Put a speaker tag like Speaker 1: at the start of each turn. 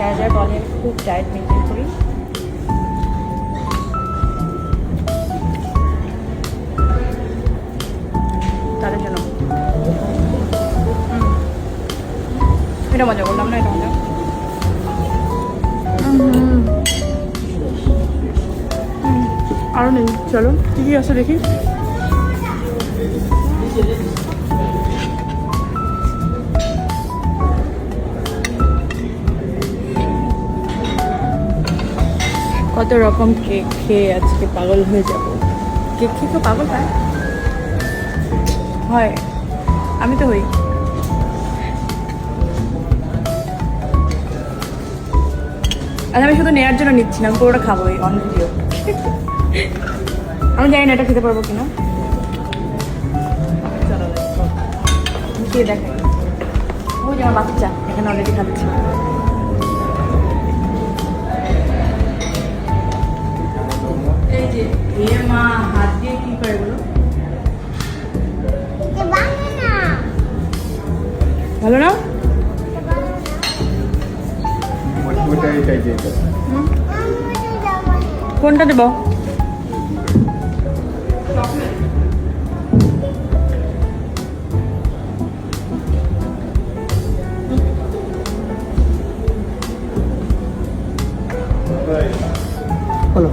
Speaker 1: যা যা বলে খুব ডায়েট মেনটেন করি। তাদের জন্য এটা মজা করলাম না, এটা মজা। আরো নেই, চলো কি কি আছে দেখি। কত রকম কেক খেয়ে আজকে পাগল হয়ে যাব। কেক খেয়ে তো পাগল হয়, হয়, আমি তো হই। আর আমি শুধু নেওয়ার জন্য নিচ্ছি না, আমি পুরোটা খাবো এই অন ভিডিও। আমি জানি না এটা খেতে পারবো কিনা, খেয়ে দেখাই। ওই যে আমার বাচ্চা এখানে অলরেডি খাচ্ছে। এই যে এ মা হাত দিয়ে কি করে এগুলো, ভালো না? কোনটা দেবো? হলো